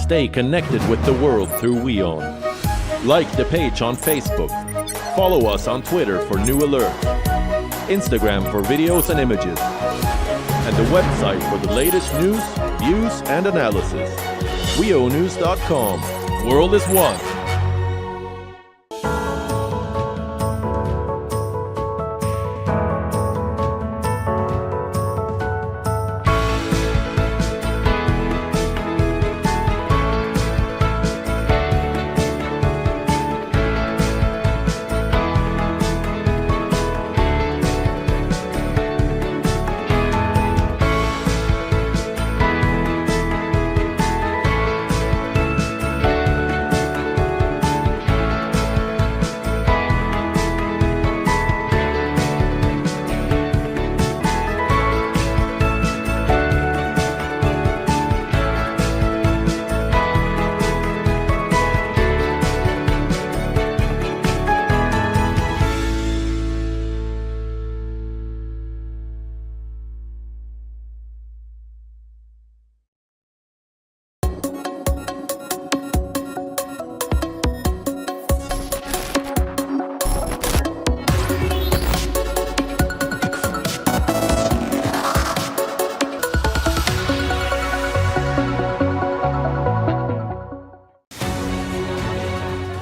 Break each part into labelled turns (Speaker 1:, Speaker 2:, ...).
Speaker 1: Stay connected with the world through WION. Like the page on Facebook. Follow us on Twitter for new alerts. Instagram for videos and images. And the website for the latest news, views and analysis. WIONews.com. World is one.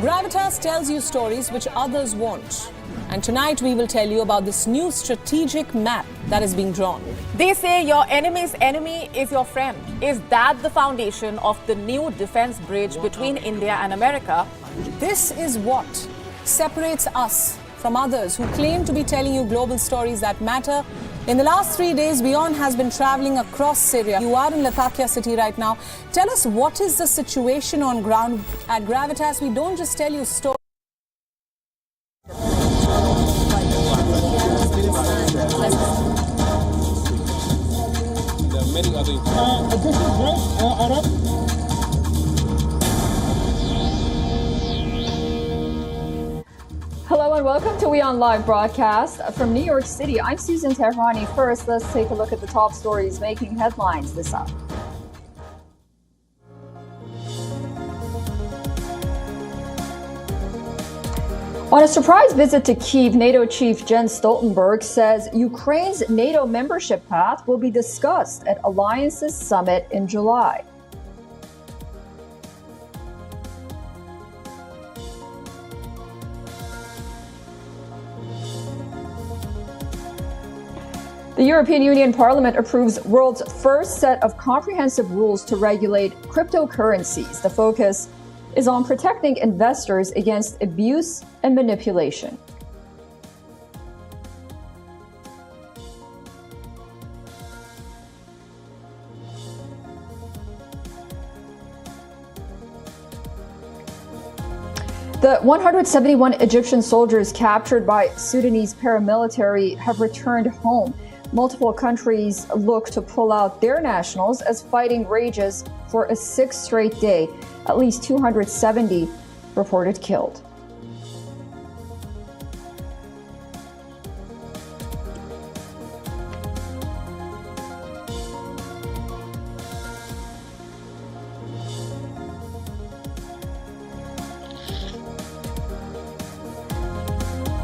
Speaker 2: Gravitas tells you stories which others won't. And tonight we will tell you about this new strategic map that is being drawn.
Speaker 3: They say your enemy's enemy is your friend. Is that the foundation of the new defense bridge between India and America?
Speaker 2: This is what separates us from others who claim to be telling you global stories that matter. In the last 3 days, WION has been traveling across Syria. You are in Latakia city right now. Tell us, what is the situation on ground at Gravitas? We don't just tell you stories.
Speaker 4: Hello and welcome to WION Live Broadcast from New York City. I'm Susan Tehrani. First, let's take a look at the top stories making headlines this hour. On a surprise visit to Kyiv, NATO chief Jens Stoltenberg says Ukraine's NATO membership path will be discussed at Alliance's summit in July. The European Union Parliament approves world's first set of comprehensive rules to regulate cryptocurrencies. The focus is on protecting investors against abuse and manipulation. The 171 Egyptian soldiers captured by Sudanese paramilitary have returned home. Multiple countries look to pull out their nationals as fighting rages for a sixth straight day. At least 270 reported killed.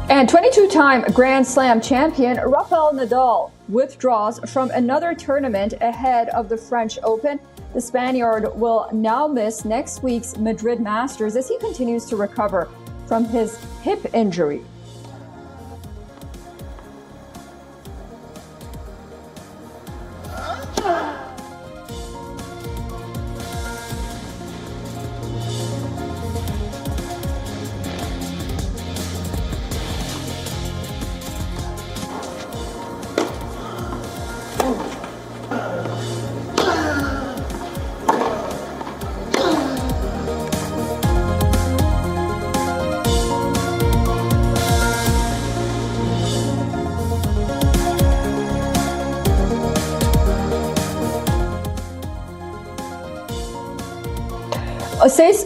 Speaker 4: And 22-time Grand Slam champion Rafael Nadal withdraws from another tournament ahead of the French Open. The Spaniard will now miss next week's Madrid Masters as he continues to recover from his hip injury.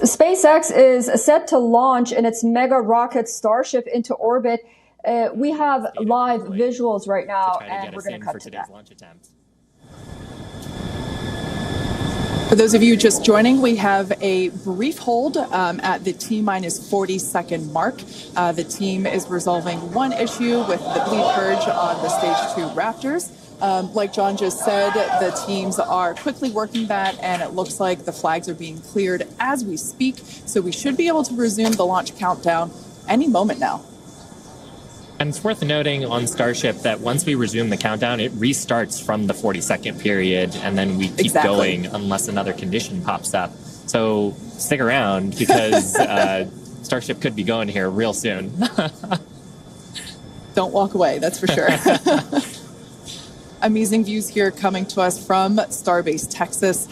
Speaker 4: SpaceX is set to launch in its mega rocket Starship into orbit. We have live visuals right now, and we're going to cut to that.
Speaker 5: For those of you just joining, we have a brief hold at the T-minus 40-second mark. The team is resolving one issue with the bleed purge on the Stage 2 Raptors. Like John just said, the teams are quickly working that, and it looks like the flags are being cleared as we speak. So we should be able to resume the launch countdown any moment now.
Speaker 6: And it's worth noting on Starship that once we resume the countdown, it restarts from the 40-second period, and then we keep going unless another condition pops up. So stick around, because Starship could be going here real soon.
Speaker 5: Don't walk away, that's for sure. Amazing views here coming to us from Starbase, Texas.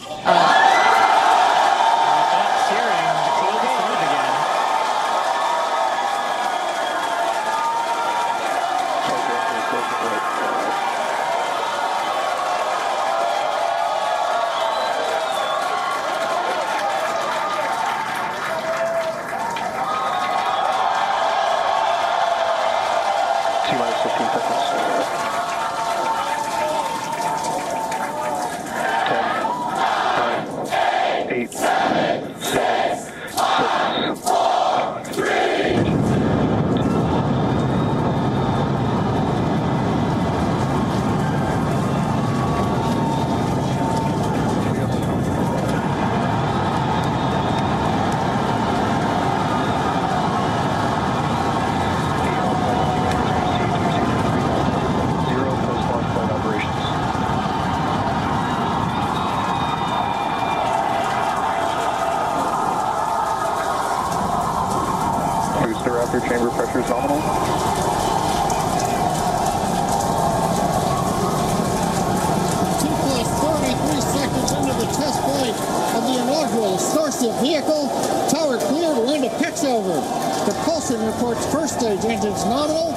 Speaker 7: Chamber pressure is nominal.
Speaker 8: 2 plus 43 seconds into the test flight of the inaugural Starship vehicle. Tower cleared, we're into pitch over. Propulsion reports first stage engines nominal.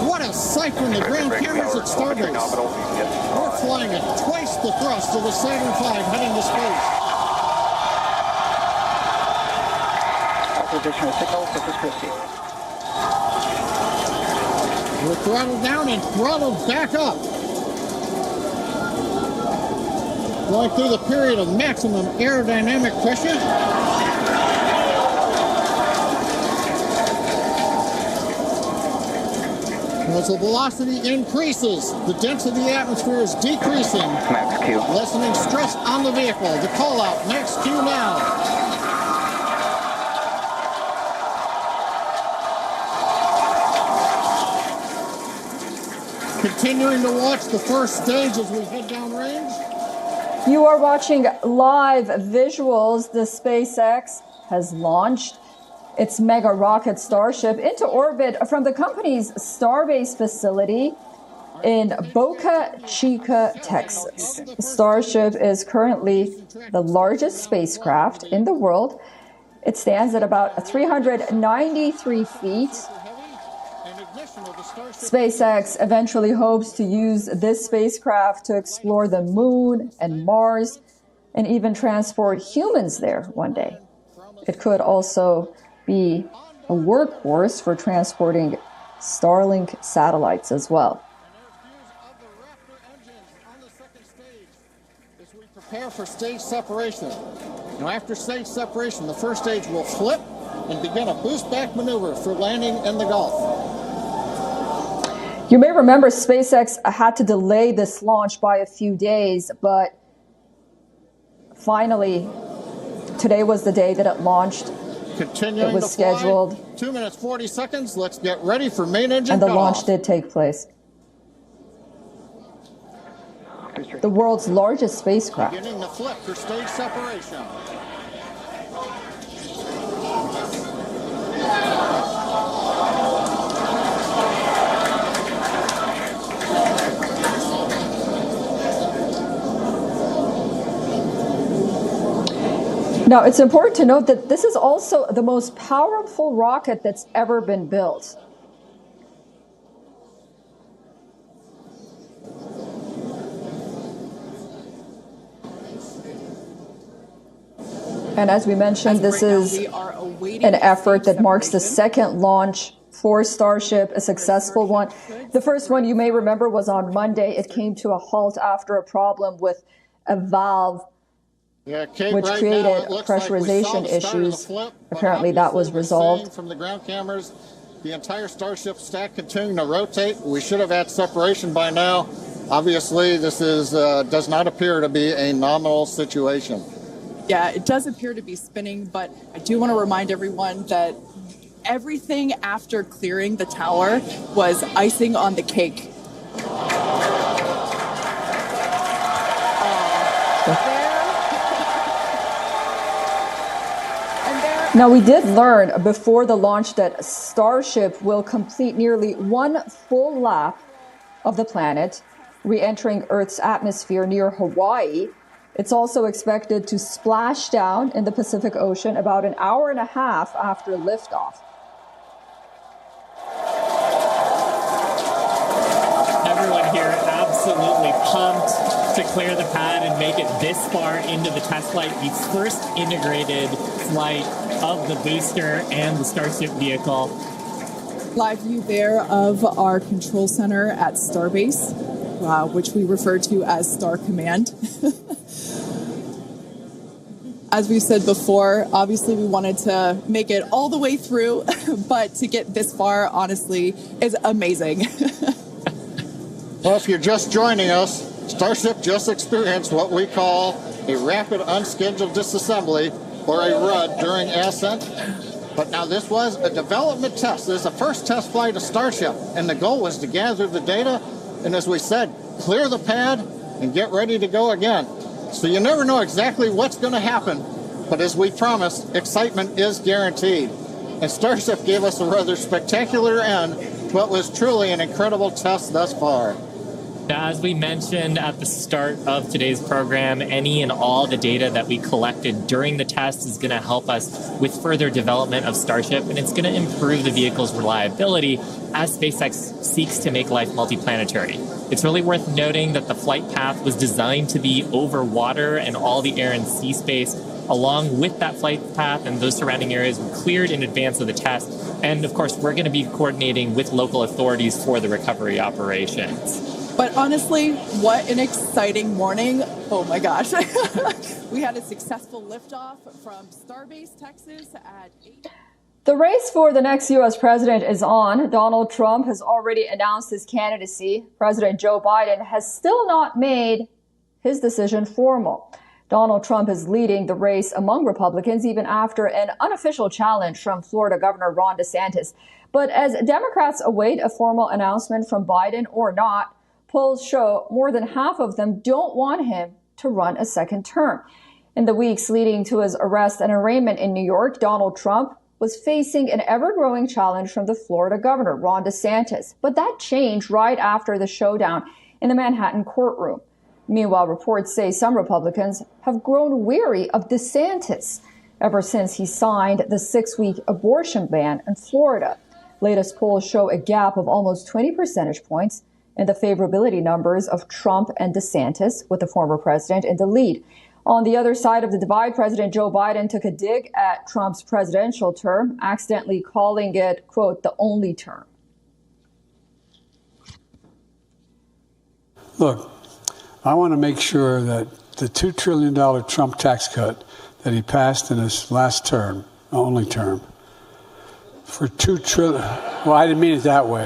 Speaker 8: What a sight from the ground cameras at Starbase. We're flying at twice the thrust of the Saturn V heading to space.
Speaker 7: Additional signal, this is Christina.
Speaker 8: We're throttled down and throttled back up. Going through the period of maximum aerodynamic pressure. As the velocity increases, the density of the atmosphere is decreasing.
Speaker 7: Max Q.
Speaker 8: Lessening stress on the vehicle. The call out, max Q now. Continuing to watch the first stage as we head downrange.
Speaker 4: You are watching live visuals. The SpaceX has launched its mega rocket Starship into orbit from the company's Starbase facility in Boca Chica, Texas. Starship is currently the largest spacecraft in the world. It stands at about 393 feet. SpaceX eventually hopes to use this spacecraft to explore the moon and Mars and even transport humans there one day. It could also be a workhorse for transporting Starlink satellites as well.
Speaker 8: As we prepare for stage separation. Now, after stage separation, the first stage will flip and begin a boost back maneuver for landing in the Gulf.
Speaker 4: You may remember SpaceX had to delay this launch by a few days, but finally, today was the day that it launched.
Speaker 8: Continuing
Speaker 4: it was scheduled.
Speaker 8: 2 minutes, 40 seconds. Let's get ready for main engine
Speaker 4: and the
Speaker 8: off.
Speaker 4: launch did take place. The world's largest spacecraft.
Speaker 8: Beginning the flip for stage separation.
Speaker 4: Now, it's important to note that this is also the most powerful rocket that's ever been built. And as we mentioned, this is an effort that marks the second launch for Starship, a successful one. The first one, you may remember, was on Monday. It came to a halt after a problem with a valve
Speaker 8: Yeah, Kate,
Speaker 4: which
Speaker 8: right
Speaker 4: created
Speaker 8: now, it looks like we saw
Speaker 4: pressurization
Speaker 8: the start of the
Speaker 4: issues.
Speaker 8: flip, but
Speaker 4: Apparently that was
Speaker 8: obviously we're
Speaker 4: resolved.
Speaker 8: seeing from the ground cameras, the entire Starship stack continuing to rotate. We should have had separation by now. Obviously, this is does not appear to be a nominal situation.
Speaker 5: Yeah, it does appear to be spinning, but I do want to remind everyone that everything after clearing the tower was icing on the cake.
Speaker 4: Now, we did learn before the launch that Starship will complete nearly one full lap of the planet, re-entering Earth's atmosphere near Hawaii. It's also expected to splash down in the Pacific Ocean about an hour and a half after liftoff.
Speaker 6: Everyone here absolutely pumped to clear the pad and make it this far into the test flight, the first integrated flight of the booster and the Starship vehicle.
Speaker 5: Live view there of our control center at Starbase, which we refer to as Star Command. As we said before, obviously we wanted to make it all the way through, but to get this far, honestly, is amazing.
Speaker 8: Well, if you're just joining us, Starship just experienced what we call a rapid unscheduled disassembly, or a RUD, during ascent. But now this was a development test. This is the first test flight of Starship, and the goal was to gather the data, and as we said, clear the pad and get ready to go again. So you never know exactly what's going to happen, but as we promised, excitement is guaranteed. And Starship gave us a rather spectacular end to what was truly an incredible test thus far.
Speaker 6: As we mentioned at the start of today's program, any and all the data that we collected during the test is going to help us with further development of Starship, and it's going to improve the vehicle's reliability as SpaceX seeks to make life multiplanetary. It's really worth noting that the flight path was designed to be over water and all the air and sea space. Along with that flight path and those surrounding areas were cleared in advance of the test. And of course, we're going to be coordinating with local authorities for the recovery operations.
Speaker 5: But honestly, what an exciting morning. Oh my gosh. We had a successful liftoff from Starbase, Texas at 8.
Speaker 4: The race for the next U.S. president is on. Donald Trump has already announced his candidacy. President Joe Biden has still not made his decision formal. Donald Trump is leading the race among Republicans even after an unofficial challenge from Florida Governor Ron DeSantis. But as Democrats await a formal announcement from Biden or not, polls show more than half of them don't want him to run a second term. In the weeks leading to his arrest and arraignment in New York, Donald Trump was facing an ever-growing challenge from the Florida governor, Ron DeSantis. But that changed right after the showdown in the Manhattan courtroom. Meanwhile, reports say some Republicans have grown weary of DeSantis ever since he signed the 6-week abortion ban in Florida. Latest polls show a gap of almost 20 percentage points in the favorability numbers of Trump and DeSantis, with the former president in the lead. On the other side of the divide, President Joe Biden took a dig at Trump's presidential term, accidentally calling it, quote, the only term.
Speaker 9: Look, I want to make sure that the $2 trillion Trump tax cut that he passed in his last term, only term, for $2 trillion, well, I didn't mean it that way.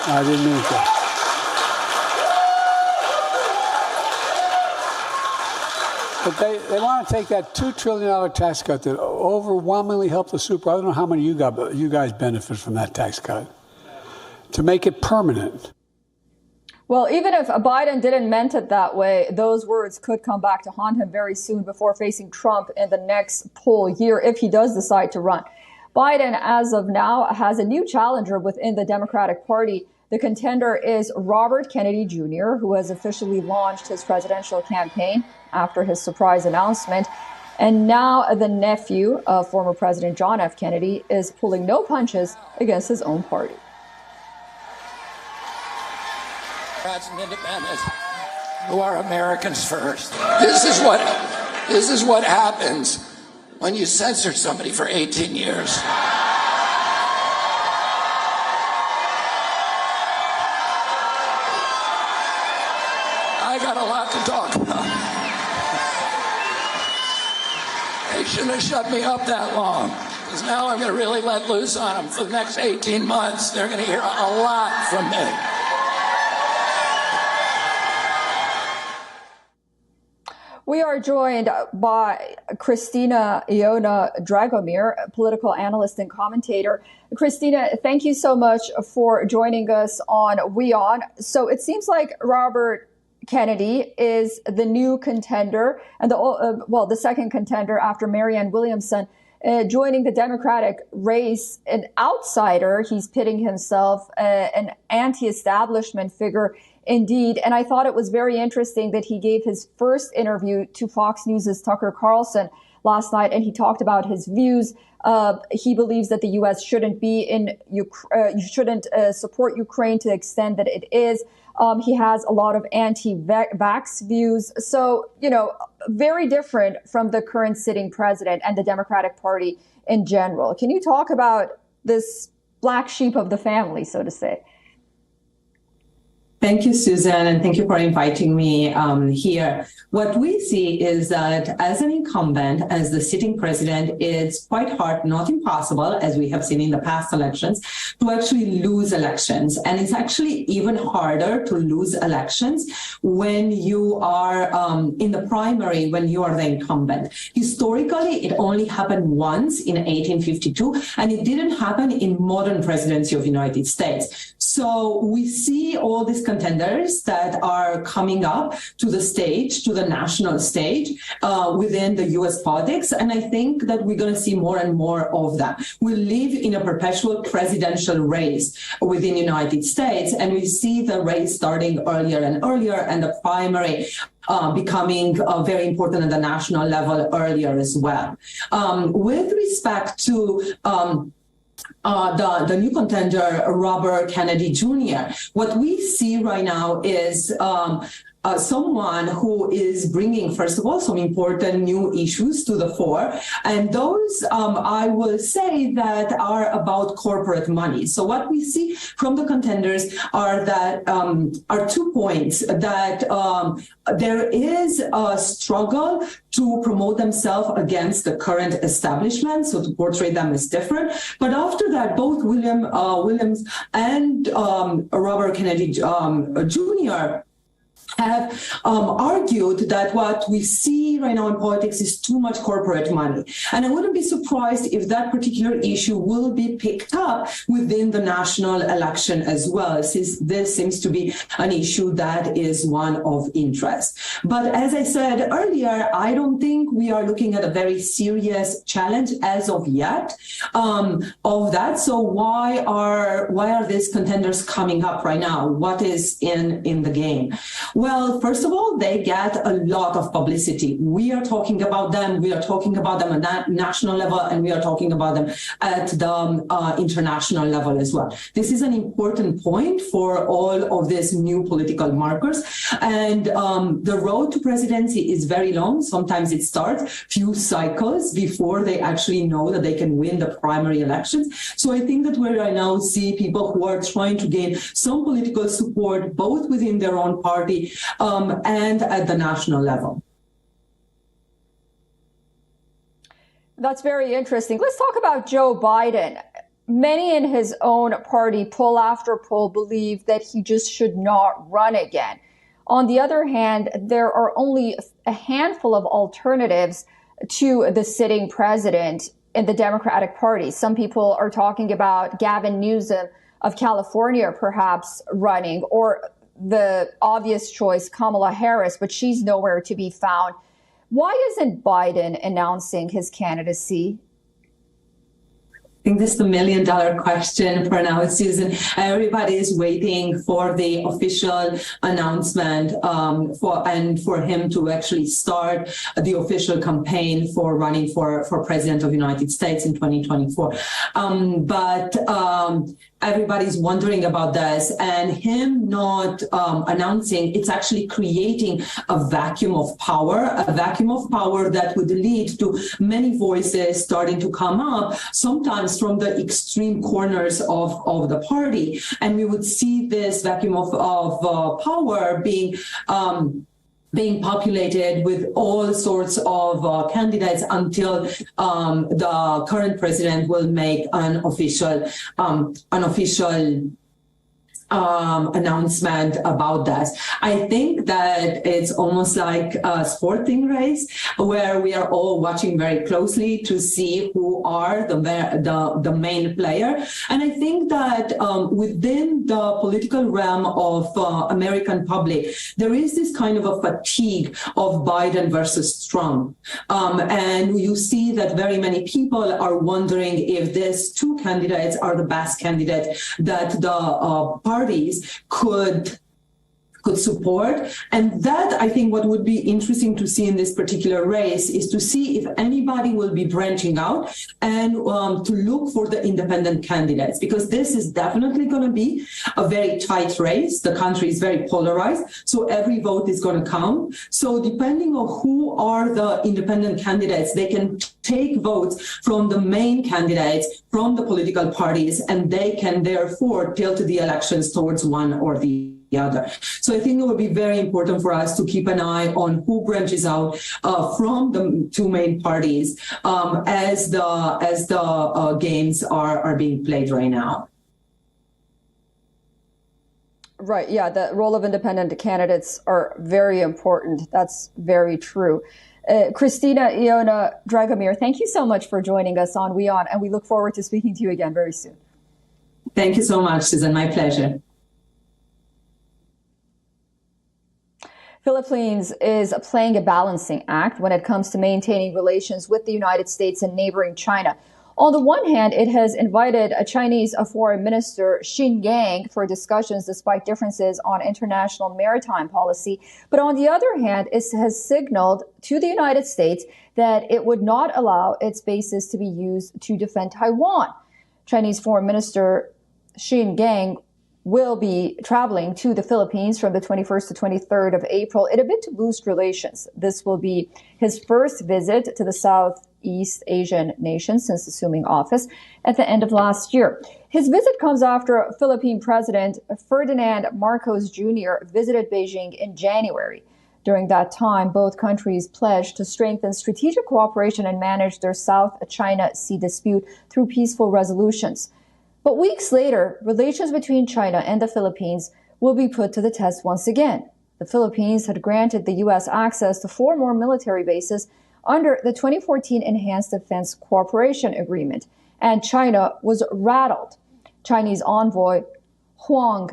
Speaker 9: I didn't mean it that way. But they want to take that $2 trillion tax cut that overwhelmingly helped the super. I don't know how many you guys benefit from that tax cut, to make it permanent.
Speaker 4: Well, even if Biden didn't meant it that way, those words could come back to haunt him very soon before facing Trump in the next poll year if he does decide to run. Biden, as of now, has a new challenger within the Democratic Party. The contender is Robert Kennedy Jr., who has officially launched his presidential campaign after his surprise announcement. And now the nephew of former President John F. Kennedy is pulling no punches against his own party.
Speaker 10: Democrats and independents who are Americans first. This is what happens when you censor somebody for 18 years. I got a lot to talk about. They shouldn't have shut me up that long, because now I'm going to really let loose on them for the next 18 months. They're going to hear a lot from me.
Speaker 4: We are joined by Christina Iona Dragomir, a political analyst and commentator. Christina, thank you so much for joining us on WION. So it seems like Robert Kennedy is the new contender, and the second contender after Marianne Williamson joining the Democratic race. An outsider, he's pitting himself, an anti-establishment figure indeed. And I thought it was very interesting that he gave his first interview to Fox News' Tucker Carlson last night, and he talked about his views. He believes that the U.S. shouldn't shouldn't support Ukraine to the extent that it is. He has a lot of anti-vax views. So, very different from the current sitting president and the Democratic Party in general. Can you talk about this black sheep of the family, so to say?
Speaker 11: Thank you, Susan, and thank you for inviting me here. What we see is that as an incumbent, as the sitting president, it's quite hard, not impossible, as we have seen in the past elections, to actually lose elections. And it's actually even harder to lose elections when you are in the primary, when you are the incumbent. Historically, it only happened once in 1852, and it didn't happen in modern presidency of the United States. So we see all these contenders that are coming up to the stage, to the national stage within the U.S. politics. And I think that we're going to see more and more of that. We live in a perpetual presidential race within the United States, and we see the race starting earlier and earlier, and the primary becoming very important at the national level earlier as well. With respect to the new contender, Robert Kennedy Jr., what we see right now is someone who is bringing, first of all, some important new issues to the fore. And those, I will say, that are about corporate money. So what we see from the contenders are that are 2 points, that there is a struggle to promote themselves against the current establishment, so to portray them as different. But after that, both Williams and Robert Kennedy Jr. have argued that what we see right now in politics is too much corporate money. And I wouldn't be surprised if that particular issue will be picked up within the national election as well, since this seems to be an issue that is one of interest. But as I said earlier, I don't think we are looking at a very serious challenge as of yet of that. So why are these contenders coming up right now? What is in the game? Well, first of all, they get a lot of publicity. We are talking about them. We are talking about them at that national level, and we are talking about them at the international level as well. This is an important point for all of these new political markers. And the road to presidency is very long. Sometimes it starts few cycles before they actually know that they can win the primary elections. So I think that we right now see people who are trying to gain some political support, both within their own party and at the national level.
Speaker 4: That's very interesting. Let's talk about Joe Biden. Many in his own party, poll after poll, believe that he just should not run again. On the other hand, there are only a handful of alternatives to the sitting president in the Democratic Party. Some people are talking about Gavin Newsom of California perhaps running, or the obvious choice, Kamala Harris, but she's nowhere to be found. Why isn't Biden announcing his candidacy?
Speaker 11: I think this is the $1 million question for now, Susan. Everybody is waiting for the official announcement for him to actually start the official campaign for running for president of the United States in 2024. But everybody's wondering about this, and him not announcing, it's actually creating a vacuum of power that would lead to many voices starting to come up, sometimes from the extreme corners of the party. And we would see this vacuum of power being being populated with all sorts of candidates until the current president will make an official announcement about that. I think that it's almost like a sporting race where we are all watching very closely to see who are the main player. And I think that within the political realm of American public, there is this kind of a fatigue of Biden versus Trump. And you see that very many people are wondering if these two candidates are the best candidates that the parties could support. And that, I think, what would be interesting to see in this particular race is to see if anybody will be branching out and to look for the independent candidates, because this is definitely going to be a very tight race. The country is very polarized, so every vote is going to count. So depending on who are the independent candidates, they can take votes from the main candidates, from the political parties, and they can therefore tilt the elections towards one or the other. So I think it would be very important for us to keep an eye on who branches out from the two main parties as the games are being played right now.
Speaker 4: Right. Yeah. The role of independent candidates are very important. That's very true. Christina, Iona, Dragomir, thank you so much for joining us on WION, and we look forward to speaking to you again very soon.
Speaker 11: Thank you so much, Susan. My pleasure.
Speaker 4: Philippines is playing a balancing act when it comes to maintaining relations with the United States and neighboring China. On the one hand, it has invited a Chinese foreign minister, Xin Gang, for discussions despite differences on international maritime policy. But on the other hand, it has signaled to the United States that it would not allow its bases to be used to defend Taiwan. Chinese Foreign Minister Xin Gang will be traveling to the Philippines from the 21st to 23rd of April in a bid to boost relations. This will be his first visit to the Southeast Asian nation since assuming office at the end of last year. His visit comes after Philippine President Ferdinand Marcos Jr. visited Beijing in January. During that time, both countries pledged to strengthen strategic cooperation and manage their South China Sea dispute through peaceful resolutions. But weeks later, relations between China and the Philippines will be put to the test once again. The Philippines had granted the U.S. access to 4 more military bases under the 2014 Enhanced Defense Cooperation Agreement, and China was rattled. Chinese envoy Huang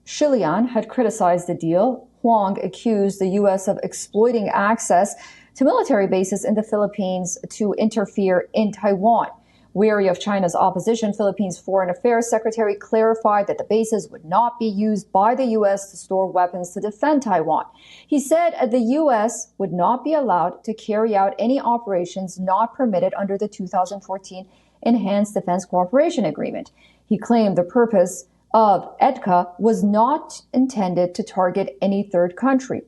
Speaker 4: Shilian had criticized the deal. Huang accused the U.S. of exploiting access to military bases in the Philippines to interfere in Taiwan. Wary of China's opposition, Philippines Foreign Affairs Secretary clarified that the bases would not be used by the U.S. to store weapons to defend Taiwan. He said the U.S. would not be allowed to carry out any operations not permitted under the 2014 Enhanced Defense Cooperation Agreement. He claimed the purpose of EDCA was not intended to target any third country.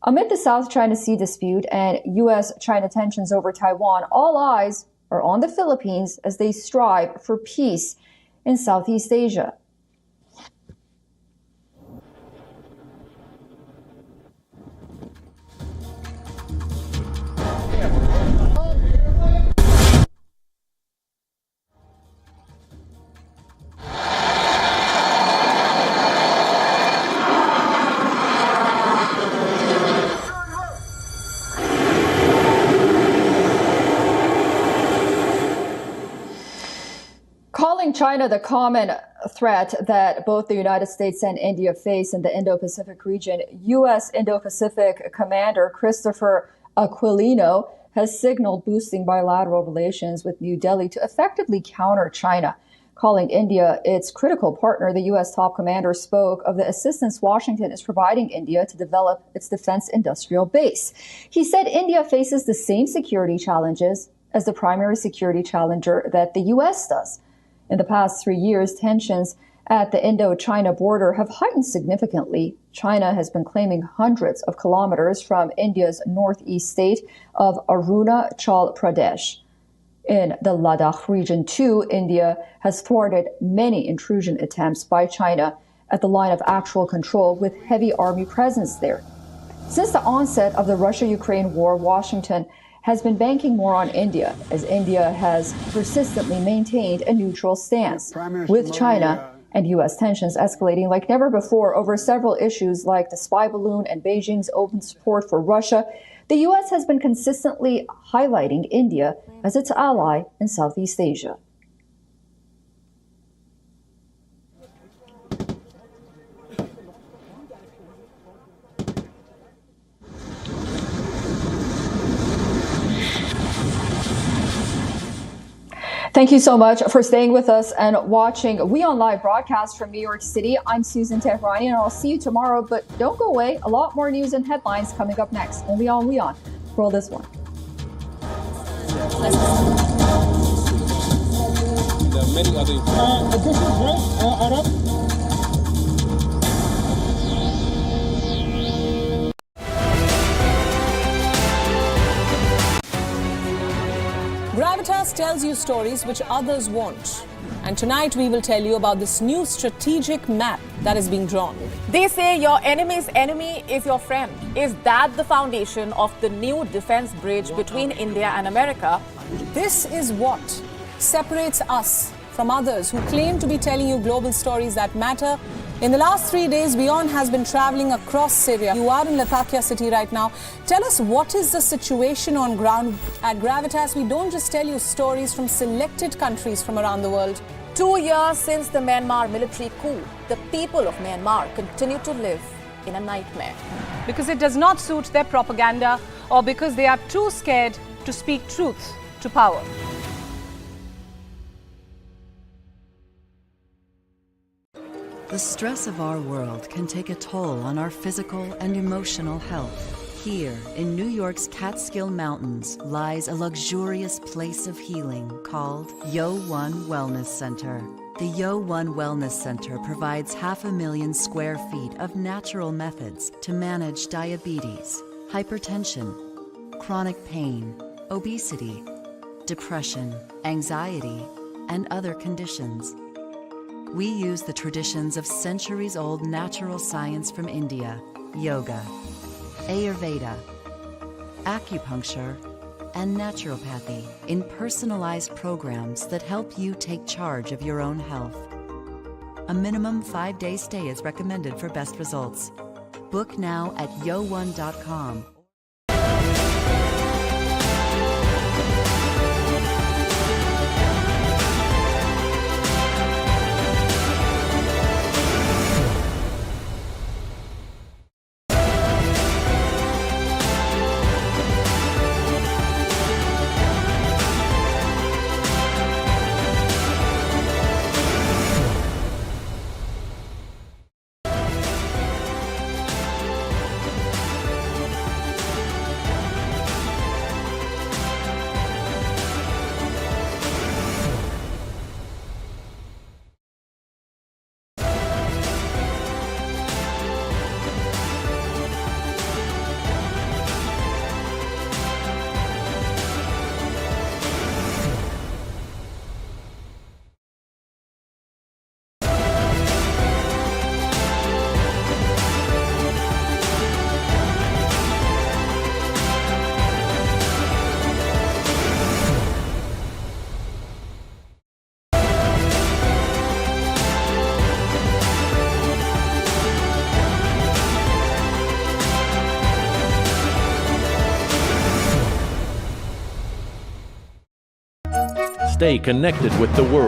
Speaker 4: Amid the South China Sea dispute and U.S.-China tensions over Taiwan, all eyes are on the Philippines as they strive for peace in Southeast Asia. Calling China the common threat that both the United States and India face in the Indo-Pacific region, U.S. Indo-Pacific Commander Christopher Aquilino has signaled boosting bilateral relations with New Delhi to effectively counter China. Calling India its critical partner, the U.S. top commander spoke of the assistance Washington is providing India to develop its defense industrial base. He said India faces the same security challenges as the primary security challenger that the U.S. does. In the past 3 years, tensions at the Indo-China border have heightened significantly. China has been claiming hundreds of kilometers from India's northeast state of Arunachal Pradesh. In the Ladakh region, too, India has thwarted many intrusion attempts by China at the line of actual control with heavy army presence there. Since the onset of the Russia-Ukraine war, Washington has been banking more on India, as India has persistently maintained a neutral stance, with China and U.S. tensions escalating like never before over several issues like the spy balloon and Beijing's open support for Russia. The U.S. has been consistently highlighting India as its ally in Southeast Asia. Thank you so much for staying with us and watching WION Live Broadcast from New York City. I'm Susan Tehrani, and I'll see you tomorrow. But don't go away. A lot more news and headlines coming up next. Only on WION. Roll this one.
Speaker 12: There are many other... this is right, Arab.
Speaker 2: Gravitas tells you stories which others won't. And tonight we will tell you about this new strategic map that is being drawn.
Speaker 3: They say your enemy's enemy is your friend. Is that the foundation of the new defense bridge between India and America?
Speaker 2: This is what separates us from others who claim to be telling you global stories that matter. In the last 3 days, WION has been traveling across Syria. You are in Latakia city right now. Tell us, what is the situation on ground? At Gravitas, we don't just tell you stories from selected countries from around the world.
Speaker 3: 2 years since the Myanmar military coup, the people of Myanmar continue to live in a nightmare.
Speaker 2: Because it does not suit their propaganda, or because they are too scared to speak truth to power.
Speaker 13: The stress of our world can take a toll on our physical and emotional health. Here, in New York's Catskill Mountains, lies a luxurious place of healing called WION Wellness Center. The WION Wellness Center provides 500,000 square feet of natural methods to manage diabetes, hypertension, chronic pain, obesity, depression, anxiety, and other conditions. We use the traditions of centuries-old natural science from India, yoga, Ayurveda, acupuncture, and naturopathy in personalized programs that help you take charge of your own health. A minimum 5-day stay is recommended for best results. Book now at yo1.com.
Speaker 1: Stay connected with the world